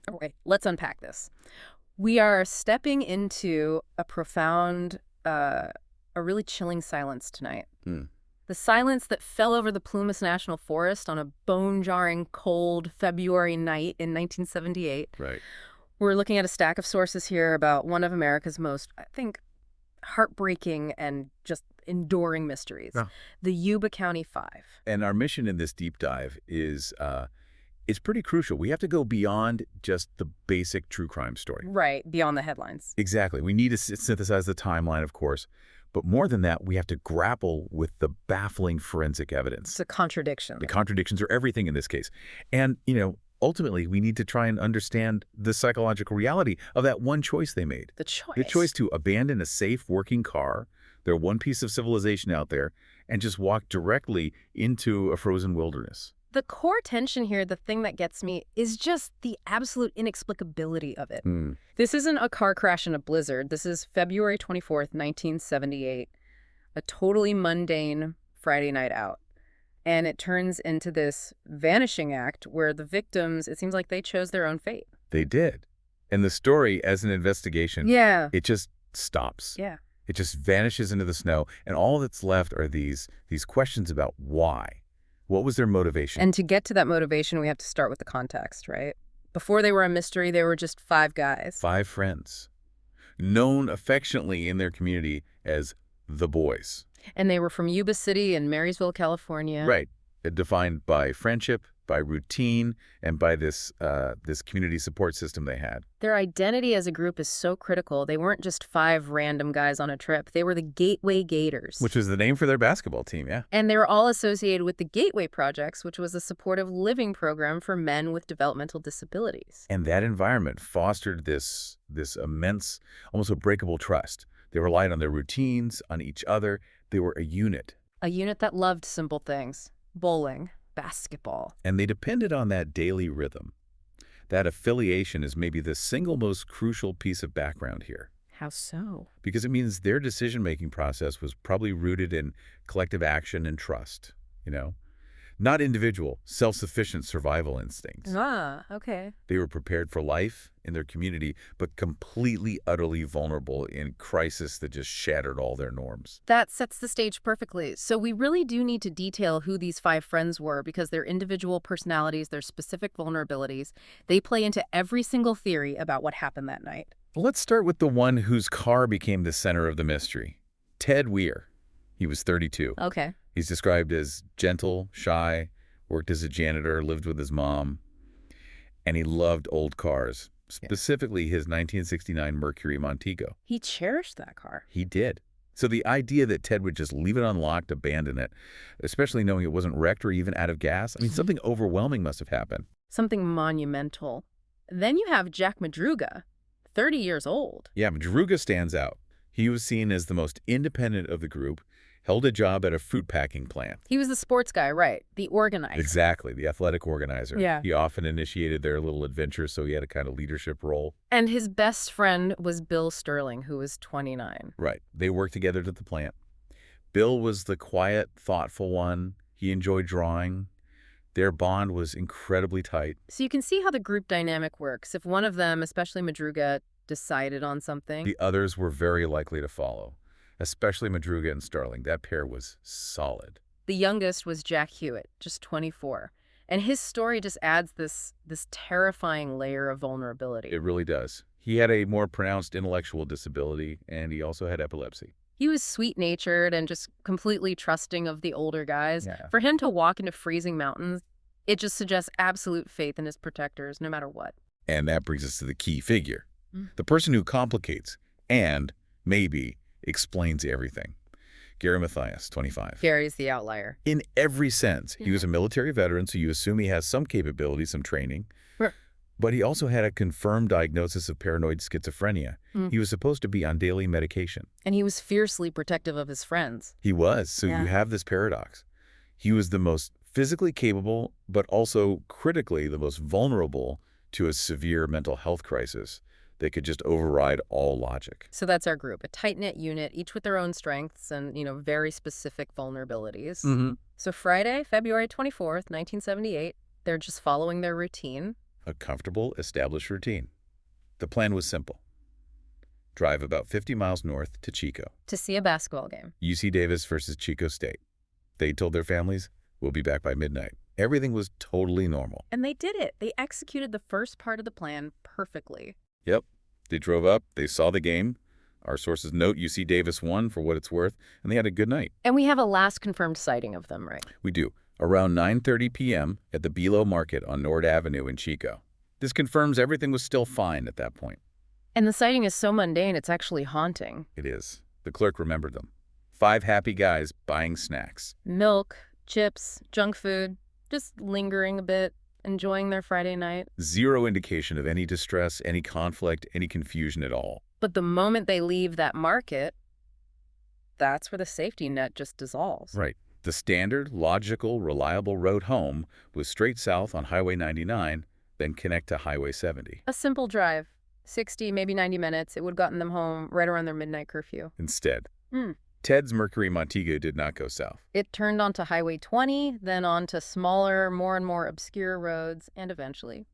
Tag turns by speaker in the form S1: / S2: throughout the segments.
S1: All right, let's unpack this. We are stepping into a profound, a really chilling silence tonight.
S2: Hmm.
S1: The silence that fell over the Plumas National Forest on a bone-jarring, cold February night in 1978.
S2: Right.
S1: We're looking at a stack of sources here about one of America's most, I think, heartbreaking and just enduring mysteries,
S2: Yeah.
S1: the Yuba County Five.
S2: And our mission in this deep dive is it's pretty crucial. We have to go beyond just the basic true crime story.
S1: Right, beyond the headlines.
S2: Exactly. We need to synthesize the timeline, of course. But more than that, we have to grapple with the baffling forensic evidence.
S1: It's a contradiction.
S2: The contradictions are everything in this case. And, ultimately, we need to try and understand the psychological reality of that one choice they made.
S1: The choice.
S2: The choice to abandon a safe working car, their one piece of civilization out there, and just walk directly into a frozen wilderness.
S1: The core tension here, the thing that gets me, is just the absolute inexplicability of it.
S2: Hmm.
S1: This isn't a car crash in a blizzard. This is February 24th, 1978, a totally mundane Friday night out. And it turns into this vanishing act where the victims, it seems like they chose their own fate.
S2: They did. And the story, as an investigation,
S1: Yeah.
S2: it just stops.
S1: Yeah.
S2: It just vanishes into the snow, and all that's left are these questions about why. What was their motivation?
S1: And to get to that motivation, we have to start with the context, right? Before they were a mystery, they were just five guys.
S2: 5 friends, known affectionately in their community as the boys.
S1: And they were from Yuba City in Marysville, California.
S2: Right. Defined by friendship, by routine, and by this community support system they had.
S1: Their identity as a group is so critical. They weren't just five random guys on a trip. They were the Gateway Gators.
S2: Which was the name for their basketball team, yeah.
S1: And they were all associated with the Gateway Projects, which was a supportive living program for men with developmental disabilities.
S2: And that environment fostered this immense, almost unbreakable trust. They relied on their routines, on each other. They were a unit.
S1: A unit that loved simple things. Bowling, basketball.
S2: And they depended on that daily rhythm. That affiliation is maybe the single most crucial piece of background here.
S1: How so?
S2: Because it means their decision-making process was probably rooted in collective action and trust, Not individual, self-sufficient survival instincts.
S1: Ah, okay.
S2: They were prepared for life in their community, but completely, utterly vulnerable in crisis that just shattered all their norms.
S1: That sets the stage perfectly. So we really do need to detail who these five friends were because their individual personalities, their specific vulnerabilities, they play into every single theory about what happened that night.
S2: Let's start with the one whose car became the center of the mystery, Ted Weir. He was 32.
S1: Okay.
S2: He's described as gentle, shy, worked as a janitor, lived with his mom, and he loved old cars, specifically his 1969 Mercury Montego.
S1: He cherished that car.
S2: He did. So the idea that Ted would just leave it unlocked, abandon it, especially knowing it wasn't wrecked or even out of gas, something overwhelming must have happened.
S1: Something monumental. Then you have Jack Madruga, 30 years old.
S2: Yeah, Madruga stands out. He was seen as the most independent of the group, held a job at a fruit packing plant.
S1: He was the sports guy, right? The organizer.
S2: Exactly, the athletic organizer.
S1: Yeah.
S2: He often initiated their little adventures, so he had a kind of leadership role.
S1: And his best friend was Bill Sterling, who was 29.
S2: Right. They worked together at the plant. Bill was the quiet, thoughtful one. He enjoyed drawing. Their bond was incredibly tight.
S1: So you can see how the group dynamic works. If one of them, especially Madruga, decided on something.
S2: The others were very likely to follow, especially Madruga and Sterling. That pair was solid.
S1: The youngest was Jack Hewitt, just 24. And his story just adds this terrifying layer of vulnerability.
S2: It really does. He had a more pronounced intellectual disability, and he also had epilepsy.
S1: He was sweet-natured and just completely trusting of the older guys.
S2: Yeah.
S1: For him to walk into freezing mountains, it just suggests absolute faith in his protectors, no matter what.
S2: And that brings us to the key figure. The person who complicates and, maybe, explains everything. Gary Mathias, 25.
S1: Gary's the outlier.
S2: In every sense. He was a military veteran, so you assume he has some capability, some training.
S1: Sure.
S2: But he also had a confirmed diagnosis of paranoid schizophrenia. He was supposed to be on daily medication.
S1: And he was fiercely protective of his friends.
S2: He was. So
S1: Yeah.
S2: you have this paradox. He was the most physically capable, but also critically the most vulnerable to a severe mental health crisis that could just override all logic.
S1: So that's our group, a tight-knit unit, each with their own strengths and, very specific vulnerabilities. So Friday, February 24th, 1978, they're just following their routine.
S2: a comfortable, established routine. The plan was simple. Drive about 50 miles north to Chico.
S1: To see a basketball game.
S2: UC Davis versus Chico State. They told their families, we'll be back by midnight. Everything was totally normal.
S1: And they did it. They executed the first part of the plan perfectly.
S2: Yep. They drove up, they saw the game. Our sources note UC Davis won for what it's worth, and they had a good night.
S1: And we have a last confirmed sighting of them, right?
S2: We do. Around 9:30 p.m. at the Bilo Market on Nord Avenue in Chico. This confirms everything was still fine at that point.
S1: And the sighting is so mundane, it's actually haunting.
S2: It is. The clerk remembered them. 5 happy guys buying snacks.
S1: Milk, chips, junk food, just lingering a bit, enjoying their Friday night.
S2: Zero indication of any distress, any conflict, any confusion at all.
S1: But the moment they leave that market, that's where the safety net just dissolves.
S2: Right. The standard, logical, reliable road home was straight south on Highway 99, then connect to Highway 70.
S1: A simple drive, 60, maybe 90 minutes. It would have gotten them home right around their midnight curfew.
S2: Instead, Ted's Mercury Montego did not go south.
S1: It turned onto Highway 20, then onto smaller, more and more obscure roads, and eventually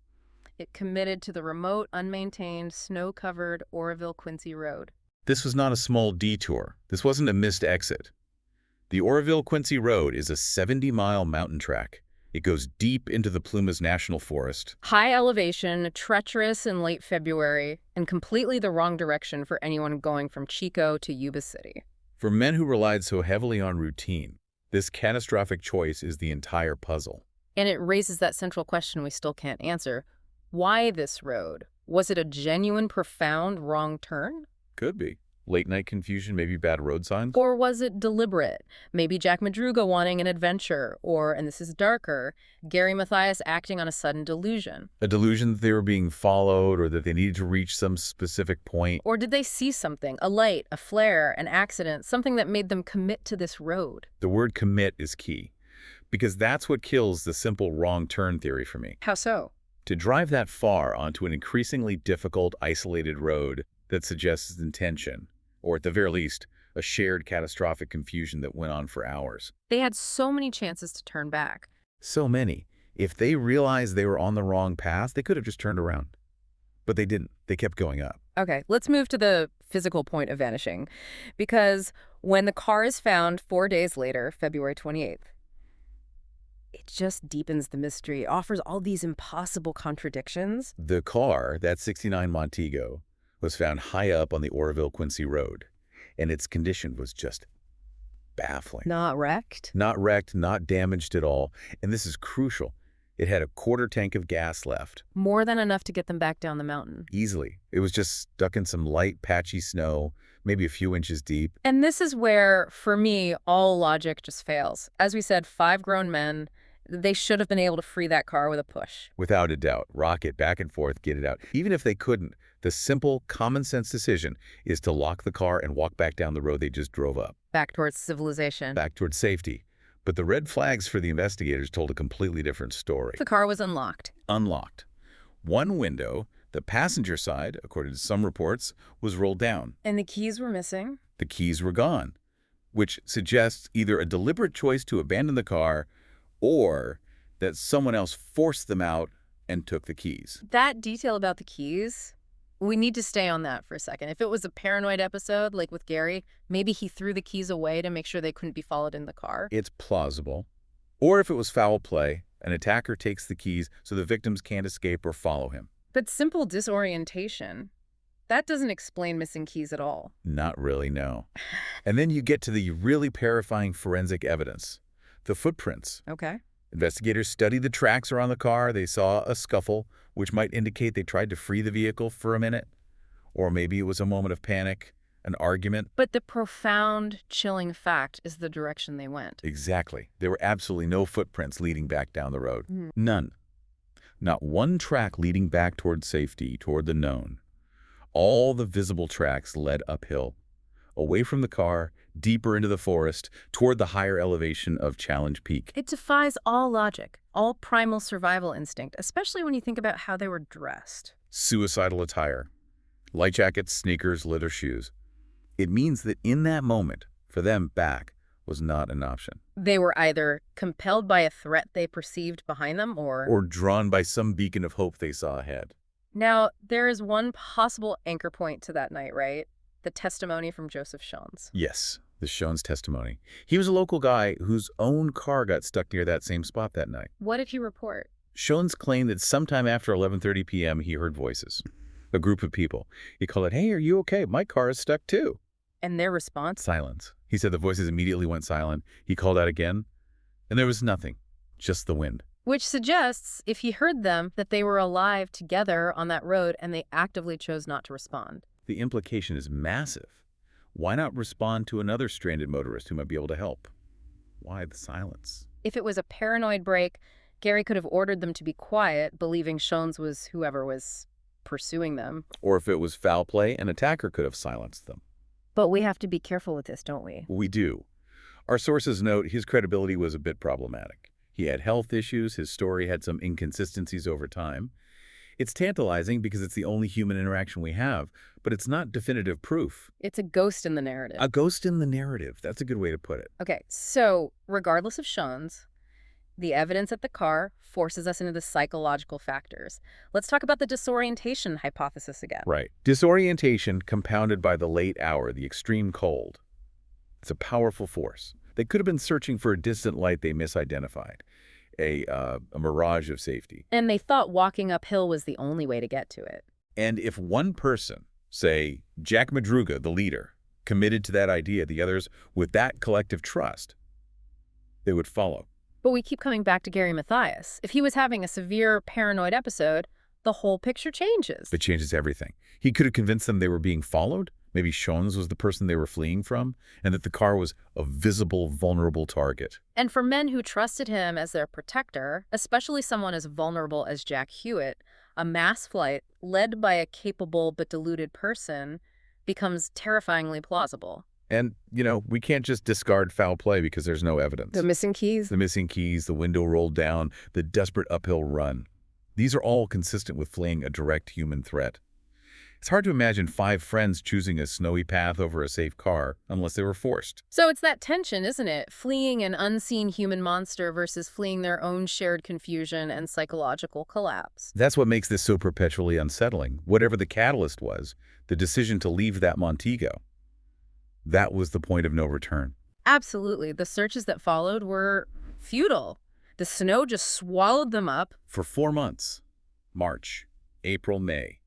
S1: it committed to the remote, unmaintained, snow-covered Oroville-Quincy Road.
S2: This was not a small detour. This wasn't a missed exit. The Oroville-Quincy Road is a 70-mile mountain track. It goes deep into the Plumas National Forest.
S1: High elevation, treacherous in late February, and completely the wrong direction for anyone going from Chico to Yuba City.
S2: For men who relied so heavily on routine, this catastrophic choice is the entire puzzle.
S1: And it raises that central question we still can't answer. Why this road? Was it a genuine, profound wrong turn?
S2: Could be. Late-night confusion, maybe bad road signs?
S1: Or was it deliberate? Maybe Jack Madruga wanting an adventure, or, and this is darker, Gary Mathias acting on a sudden delusion.
S2: A delusion that they were being followed or that they needed to reach some specific point.
S1: Or did they see something, a light, a flare, an accident, something that made them commit to this road?
S2: The word commit is key, because that's what kills the simple wrong turn theory for me.
S1: How so?
S2: To drive that far onto an increasingly difficult, isolated road that suggests intention, or at the very least, a shared catastrophic confusion that went on for hours.
S1: They had so many chances to turn back.
S2: So many. If they realized they were on the wrong path, they could have just turned around. But they didn't. They kept going up.
S1: Okay, let's move to the physical point of vanishing. Because when the car is found 4 days later, February 28th, it just deepens the mystery, offers all these impossible contradictions.
S2: The car, that 69 Montego, was found high up on the Oroville-Quincy Road, and its condition was just baffling.
S1: Not wrecked?
S2: Not wrecked, not damaged at all, and this is crucial. It had a quarter tank of gas left.
S1: More than enough to get them back down the mountain.
S2: Easily. It was just stuck in some light, patchy snow, maybe a few inches deep.
S1: And this is where, for me, all logic just fails. As we said, 5 grown men. They should have been able to free that car with a push.
S2: Without a doubt. Rock it back and forth, get it out. Even if they couldn't, the simple, common-sense decision is to lock the car and walk back down the road they just drove up.
S1: Back towards civilization.
S2: Back towards safety. But the red flags for the investigators told a completely different story.
S1: The car was unlocked.
S2: Unlocked. One window, the passenger side, according to some reports, was rolled down.
S1: And the keys were missing.
S2: The keys were gone, which suggests either a deliberate choice to abandon the car or that someone else forced them out and took the keys.
S1: That detail about the keys, we need to stay on that for a second. If it was a paranoid episode, like with Gary, maybe he threw the keys away to make sure they couldn't be followed in the car.
S2: It's plausible. Or if it was foul play, an attacker takes the keys so the victims can't escape or follow him.
S1: But simple disorientation, that doesn't explain missing keys at all.
S2: Not really, no. And then you get to the really terrifying forensic evidence. The footprints.
S1: Okay.
S2: Investigators studied the tracks around the car. They saw a scuffle, which might indicate they tried to free the vehicle for a minute. Or maybe it was a moment of panic, an argument.
S1: But the profound, chilling fact is the direction they went.
S2: Exactly. There were absolutely no footprints leading back down the road. None. Not one track leading back toward safety, toward the known. All the visible tracks led uphill, away from the car, deeper into the forest, toward the higher elevation of Challenge Peak.
S1: It defies all logic, all primal survival instinct, especially when you think about how they were dressed.
S2: Suicidal attire. Light jackets, sneakers, leather shoes. It means that in that moment, for them back, was not an option.
S1: They were either compelled by a threat they perceived behind them
S2: Or drawn by some beacon of hope they saw ahead.
S1: Now, there is one possible anchor point to that night, right? The testimony from Joseph Shones.
S2: Yes, the Shones testimony. He was a local guy whose own car got stuck near that same spot that night.
S1: What did he report?
S2: Shones claimed that sometime after 11:30 p.m. he heard voices. A group of people. He called it, "Hey, are you okay? My car is stuck too."
S1: And their response?
S2: Silence. He said the voices immediately went silent. He called out again, and there was nothing, just the wind.
S1: Which suggests, if he heard them, that they were alive together on that road and they actively chose not to respond.
S2: The implication is massive. Why not respond to another stranded motorist who might be able to help? Why the silence?
S1: If it was a paranoid break, Gary could have ordered them to be quiet, believing Shones was whoever was pursuing them.
S2: Or if it was foul play, an attacker could have silenced them.
S1: But we have to be careful with this, don't we?
S2: We do. Our sources note his credibility was a bit problematic. He had health issues, his story had some inconsistencies over time. It's tantalizing because it's the only human interaction we have, but it's not definitive proof.
S1: It's a ghost in the narrative.
S2: A ghost in the narrative. That's a good way to put it.
S1: Okay, so regardless of Shones, the evidence at the car forces us into the psychological factors. Let's talk about the disorientation hypothesis again.
S2: Right. Disorientation compounded by the late hour, the extreme cold. It's a powerful force. They could have been searching for a distant light they misidentified, a mirage of safety.
S1: And they thought walking uphill was the only way to get to it.
S2: And if one person, say Jack Madruga, the leader, committed to that idea, the others, with that collective trust, they would follow.
S1: But we keep coming back to Gary Mathias. If he was having a severe paranoid episode, the whole picture changes.
S2: It changes everything. He could have convinced them they were being followed. Maybe Shones was the person they were fleeing from, and that the car was a visible, vulnerable target.
S1: And for men who trusted him as their protector, especially someone as vulnerable as Jack Hewitt, a mass flight led by a capable but deluded person becomes terrifyingly plausible.
S2: And, we can't just discard foul play because there's no evidence.
S1: The missing keys?
S2: The missing keys, the window rolled down, the desperate uphill run. These are all consistent with fleeing a direct human threat. It's hard to imagine 5 friends choosing a snowy path over a safe car unless they were forced.
S1: So it's that tension, isn't it? Fleeing an unseen human monster versus fleeing their own shared confusion and psychological collapse.
S2: That's what makes this so perpetually unsettling. Whatever the catalyst was, the decision to leave that Montego, that was the point of no return.
S1: Absolutely. The searches that followed were futile. The snow just swallowed them up.
S2: For 4 months, March, April, May,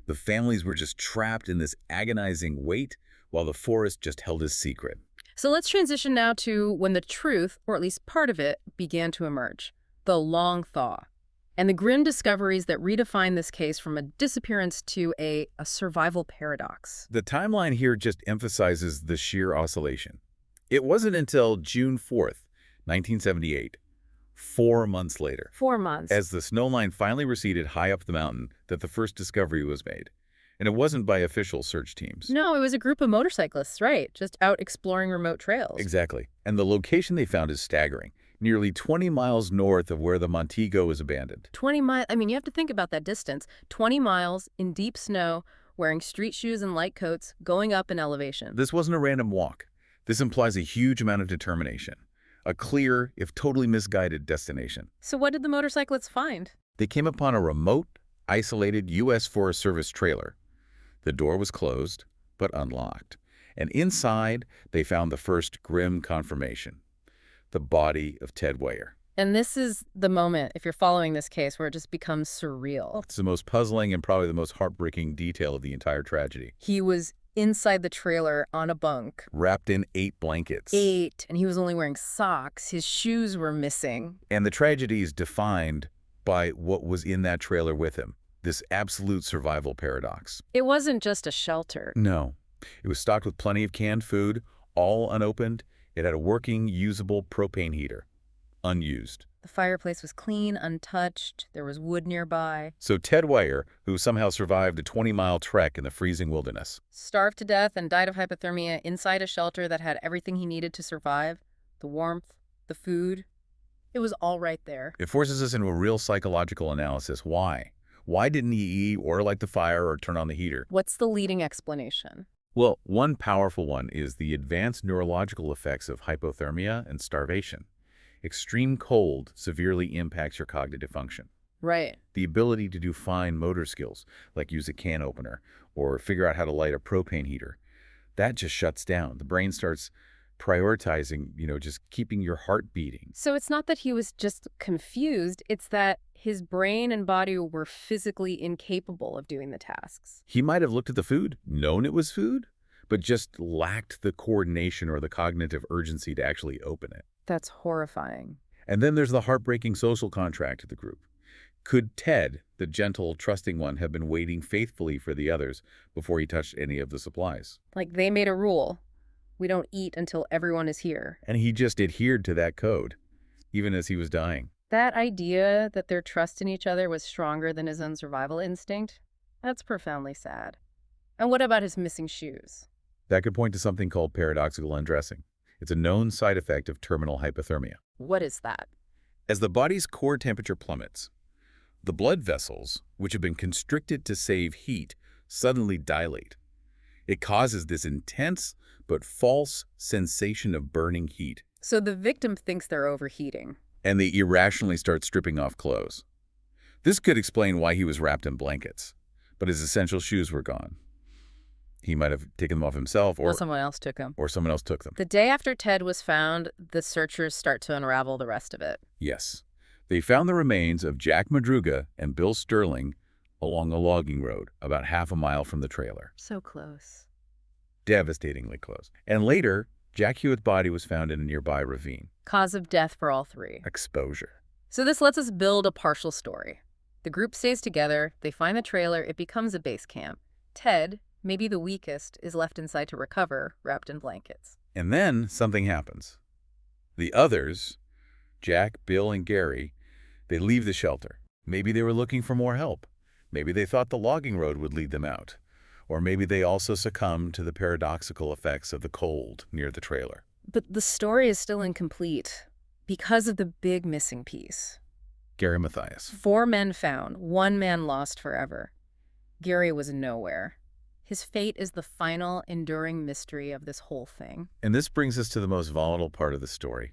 S2: the families were just trapped in this agonizing wait while the forest just held his secret.
S1: So let's transition now to when the truth, or at least part of it, began to emerge. The long thaw. And the grim discoveries that redefine this case from a disappearance to a survival paradox.
S2: The timeline here just emphasizes the sheer oscillation. It wasn't until June 4th, 1978, 4 months later,
S1: 4 months,
S2: as the snow line finally receded high up the mountain, that the first discovery was made. And it wasn't by official search teams.
S1: No, it was a group of motorcyclists, right? Just out exploring remote trails.
S2: Exactly. And the location they found is staggering. Nearly 20 miles north of where the Montego was abandoned.
S1: 20 miles, you have to think about that distance. 20 miles in deep snow, wearing street shoes and light coats, going up in elevation.
S2: This wasn't a random walk. This implies a huge amount of determination. A clear, if totally misguided, destination.
S1: So what did the motorcyclists find?
S2: They came upon a remote, isolated U.S. Forest Service trailer. The door was closed, but unlocked. And inside, they found the first grim confirmation. The body of Ted Weyer.
S1: And this is the moment, if you're following this case, where it just becomes surreal.
S2: It's the most puzzling and probably the most heartbreaking detail of the entire tragedy.
S1: He was inside the trailer on a bunk.
S2: Wrapped in 8 blankets.
S1: 8, and he was only wearing socks. His shoes were missing.
S2: And the tragedy is defined by what was in that trailer with him. This absolute survival paradox.
S1: It wasn't just a shelter.
S2: No. It was stocked with plenty of canned food, all unopened. It had a working, usable propane heater. Unused.
S1: The fireplace was clean, untouched. There was wood nearby.
S2: So Ted Weyer, who somehow survived a 20-mile trek in the freezing wilderness,
S1: starved to death and died of hypothermia inside a shelter that had everything he needed to survive. The warmth, the food. It was all right there.
S2: It forces us into a real psychological analysis. Why? Why didn't he eat or light the fire or turn on the heater?
S1: What's the leading explanation?
S2: Well, one powerful one is the advanced neurological effects of hypothermia and starvation. Extreme cold severely impacts your cognitive function.
S1: Right.
S2: The ability to do fine motor skills, like use a can opener or figure out how to light a propane heater, that just shuts down. The brain starts prioritizing, just keeping your heart beating.
S1: So it's not that he was just confused, it's that his brain and body were physically incapable of doing the tasks.
S2: He might have looked at the food, known it was food, but just lacked the coordination or the cognitive urgency to actually open it.
S1: That's horrifying.
S2: And then there's the heartbreaking social contract of the group. Could Ted, the gentle, trusting one, have been waiting faithfully for the others before he touched any of the supplies?
S1: Like they made a rule. We don't eat until everyone is here.
S2: And he just adhered to that code, even as he was dying.
S1: That idea that their trust in each other was stronger than his own survival instinct, that's profoundly sad. And what about his missing shoes?
S2: That could point to something called paradoxical undressing. It's a known side effect of terminal hypothermia.
S1: What is that?
S2: As the body's core temperature plummets, the blood vessels, which have been constricted to save heat, suddenly dilate. It causes this intense but false sensation of burning heat.
S1: So the victim thinks they're overheating.
S2: And they irrationally start stripping off clothes. This could explain why he was wrapped in blankets, but his essential shoes were gone. He might have taken them off himself, or
S1: someone else took them.
S2: Or someone else took them.
S1: The day after Ted was found, the searchers start to unravel the rest of it.
S2: Yes. They found the remains of Jack Madruga and Bill Sterling along a logging road about half a mile from the trailer.
S1: So close.
S2: Devastatingly close. And later, Jack Hewitt's body was found in a nearby ravine.
S1: Cause of death for all three.
S2: Exposure.
S1: So this lets us build a partial story. The group stays together, they find the trailer, it becomes a base camp. Ted, maybe the weakest, is left inside to recover, wrapped in blankets.
S2: And then something happens. The others, Jack, Bill, and Gary, they leave the shelter. Maybe they were looking for more help. Maybe they thought the logging road would lead them out. Or maybe they also succumbed to the paradoxical effects of the cold near the trailer.
S1: But the story is still incomplete because of the big missing piece.
S2: Gary Mathias.
S1: 4 men found, 1 man lost forever. Gary was nowhere. His fate is the final, enduring mystery of this whole thing.
S2: And this brings us to the most volatile part of the story,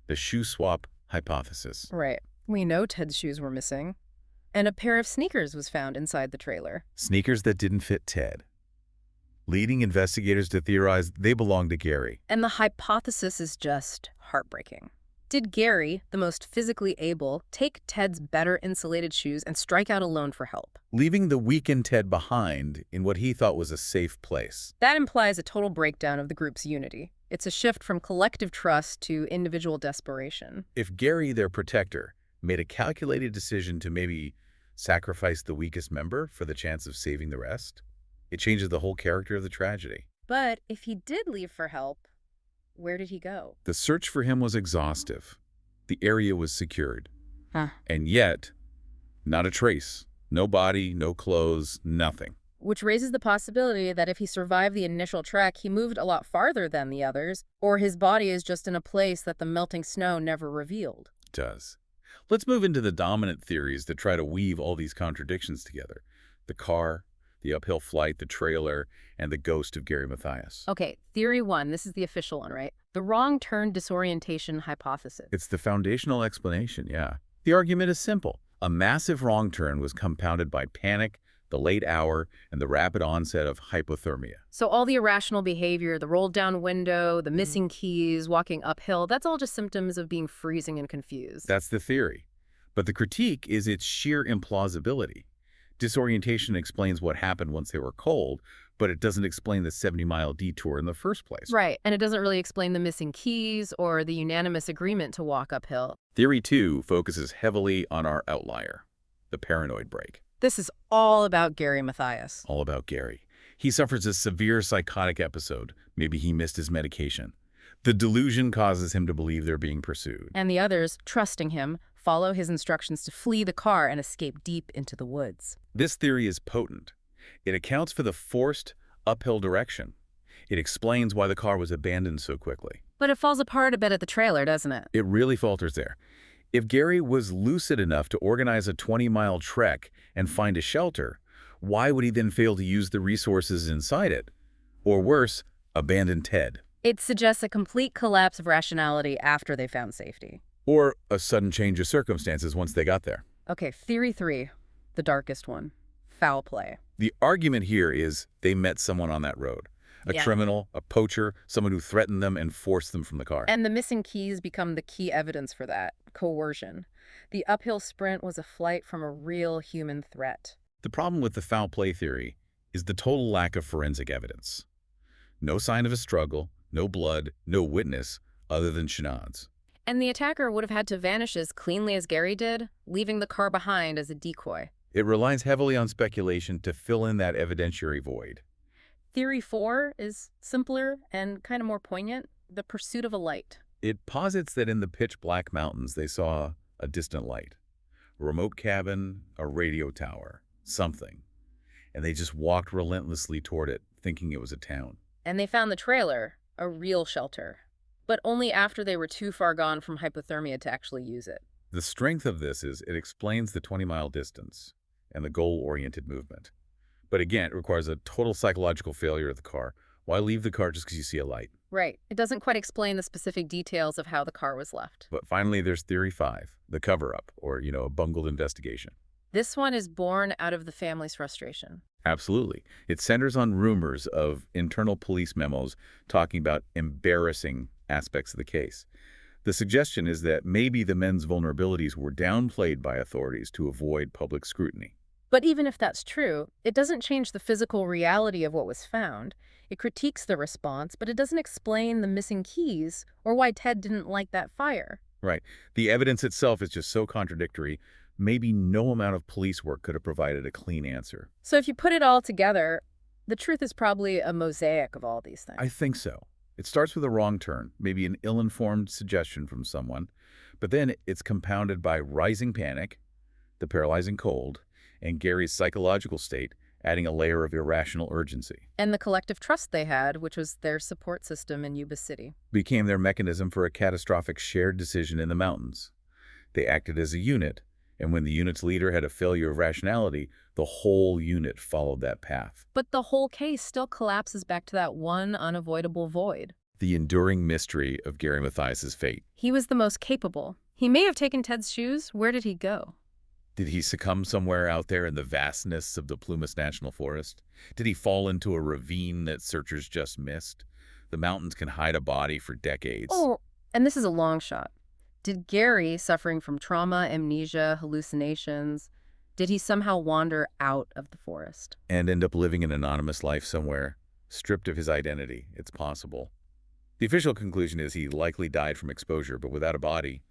S2: the shoe swap hypothesis.
S1: Right. We know Ted's shoes were missing. And a pair of sneakers was found inside the trailer.
S2: Sneakers that didn't fit Ted, leading investigators to theorize they belonged to Gary.
S1: And the hypothesis is just heartbreaking. Did Gary, the most physically able, take Ted's better insulated shoes and strike out alone for help?
S2: Leaving the weakened Ted behind in what he thought was a safe place.
S1: That implies a total breakdown of the group's unity. It's a shift from collective trust to individual desperation.
S2: If Gary, their protector, made a calculated decision to maybe sacrifice the weakest member for the chance of saving the rest, it changes the whole character of the tragedy.
S1: But if he did leave for help, where did he go?
S2: The search for him was exhaustive. The area was secured. And yet, not a trace. No body, no clothes, nothing.
S1: Which raises the possibility that if he survived the initial trek, he moved a lot farther than the others, or his body is just in a place that the melting snow never revealed.
S2: It does. Let's move into the dominant theories that try to weave all these contradictions together. The car, the uphill flight, the trailer, and the ghost of Gary Mathias.
S1: Okay, theory 1, this is the official one, right? The wrong turn disorientation hypothesis.
S2: It's the foundational explanation, yeah. The argument is simple. A massive wrong turn was compounded by panic, the late hour, and the rapid onset of hypothermia.
S1: So all the irrational behavior, the rolled down window, the missing keys, walking uphill, that's all just symptoms of being freezing and confused.
S2: That's the theory. But the critique is its sheer implausibility. Disorientation explains what happened once they were cold, but it doesn't explain the 70-mile detour in the first place.
S1: Right, and it doesn't really explain the missing keys or the unanimous agreement to walk uphill.
S2: Theory 2 focuses heavily on our outlier, the paranoid break.
S1: This is all about Gary Mathias.
S2: All about Gary. He suffers a severe psychotic episode. Maybe he missed his medication. The delusion causes him to believe they're being pursued.
S1: And the others, trusting him, follow his instructions to flee the car and escape deep into the woods.
S2: This theory is potent. It accounts for the forced uphill direction. It explains why the car was abandoned so quickly.
S1: But it falls apart a bit at the trailer, doesn't it?
S2: It really falters there. If Gary was lucid enough to organize a 20-mile trek and find a shelter, why would he then fail to use the resources inside it? Or worse, abandoned Ted.
S1: It suggests a complete collapse of rationality after they found safety.
S2: Or a sudden change of circumstances once they got there.
S1: Okay, theory 3, the darkest one. Foul play.
S2: The argument here is they met someone on that road. A
S1: Yeah.
S2: criminal, a poacher, someone who threatened them and forced them from the car.
S1: And the missing keys become the key evidence for that, coercion. The uphill sprint was a flight from a real human threat.
S2: The problem with the foul play theory is the total lack of forensic evidence. No sign of a struggle, no blood, no witness, other than Chenard's.
S1: And the attacker would have had to vanish as cleanly as Gary did, leaving the car behind as a decoy.
S2: It relies heavily on speculation to fill in that evidentiary void.
S1: Theory 4 is simpler and kind of more poignant, the pursuit of a light.
S2: It posits that in the pitch-black mountains they saw a distant light. A remote cabin, a radio tower, something. And they just walked relentlessly toward it, thinking it was a town.
S1: And they found the trailer, a real shelter, but only after they were too far gone from hypothermia to actually use it.
S2: The strength of this is it explains the 20-mile distance and the goal-oriented movement. But again, it requires a total psychological failure of the car. Why leave the car just because you see a light?
S1: Right. It doesn't quite explain the specific details of how the car was left.
S2: But finally, there's Theory 5, the cover-up, or, a bungled investigation.
S1: This one is born out of the family's frustration.
S2: Absolutely. It centers on rumors of internal police memos talking about embarrassing aspects of the case. The suggestion is that maybe the men's vulnerabilities were downplayed by authorities to avoid public scrutiny.
S1: But even if that's true, it doesn't change the physical reality of what was found. It critiques the response, but it doesn't explain the missing keys or why Ted didn't like that fire.
S2: Right. The evidence itself is just so contradictory, maybe no amount of police work could have provided a clean answer.
S1: So if you put it all together, the truth is probably a mosaic of all these things.
S2: I think so. It starts with a wrong turn, maybe an ill-informed suggestion from someone, but then it's compounded by rising panic, the paralyzing cold, and Gary's psychological state, adding a layer of irrational urgency.
S1: And the collective trust they had, which was their support system in Yuba City.
S2: Became their mechanism for a catastrophic shared decision in the mountains. They acted as a unit, and when the unit's leader had a failure of rationality, the whole unit followed that path.
S1: But the whole case still collapses back to that one unavoidable void.
S2: The enduring mystery of Gary Mathias's fate.
S1: He was the most capable. He may have taken Ted's shoes. Where did he go?
S2: Did he succumb somewhere out there in the vastness of the Plumas National Forest? Did he fall into a ravine that searchers just missed? The mountains can hide a body for decades.
S1: Oh, and this is a long shot. Did Gary, suffering from trauma, amnesia, hallucinations, did he somehow wander out of the forest?
S2: And end up living an anonymous life somewhere, stripped of his identity? It's possible. The official conclusion is he likely died from exposure, but without a body,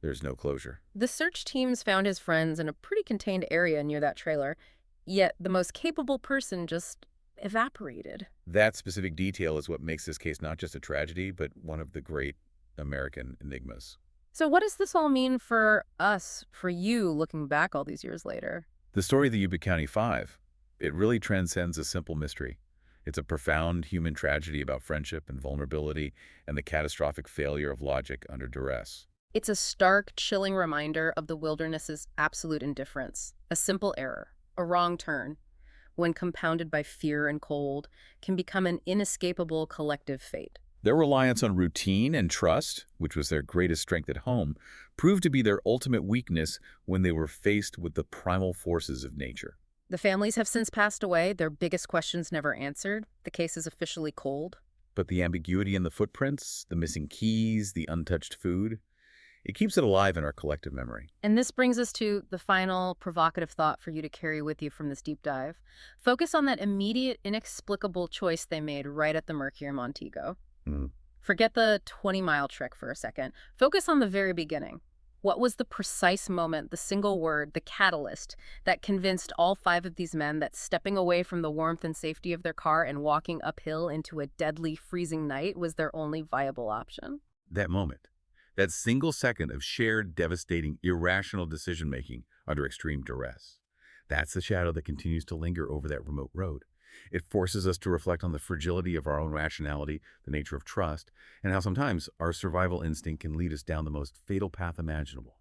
S2: there's no closure.
S1: The search teams found his friends in a pretty contained area near that trailer, yet the most capable person just evaporated.
S2: That specific detail is what makes this case not just a tragedy, but one of the great American enigmas.
S1: So what does this all mean for us, for you, looking back all these years later?
S2: The story of the Yuba County Five, it really transcends a simple mystery. It's a profound human tragedy about friendship and vulnerability and the catastrophic failure of logic under duress.
S1: It's a stark, chilling reminder of the wilderness's absolute indifference. A simple error, a wrong turn, when compounded by fear and cold, can become an inescapable collective fate.
S2: Their reliance on routine and trust, which was their greatest strength at home, proved to be their ultimate weakness when they were faced with the primal forces of nature.
S1: The families have since passed away, their biggest questions never answered. The case is officially cold.
S2: But the ambiguity in the footprints, the missing keys, the untouched food, it keeps it alive in our collective memory.
S1: And this brings us to the final provocative thought for you to carry with you from this deep dive. Focus on that immediate, inexplicable choice they made right at the Mercure Montego. Forget the 20-mile trek for a second. Focus on the very beginning. What was the precise moment, the single word, the catalyst that convinced all 5 of these men that stepping away from the warmth and safety of their car and walking uphill into a deadly, freezing night was their only viable option?
S2: That moment. That single second of shared, devastating, irrational decision-making under extreme duress. That's the shadow that continues to linger over that remote road. It forces us to reflect on the fragility of our own rationality, the nature of trust, and how sometimes our survival instinct can lead us down the most fatal path imaginable.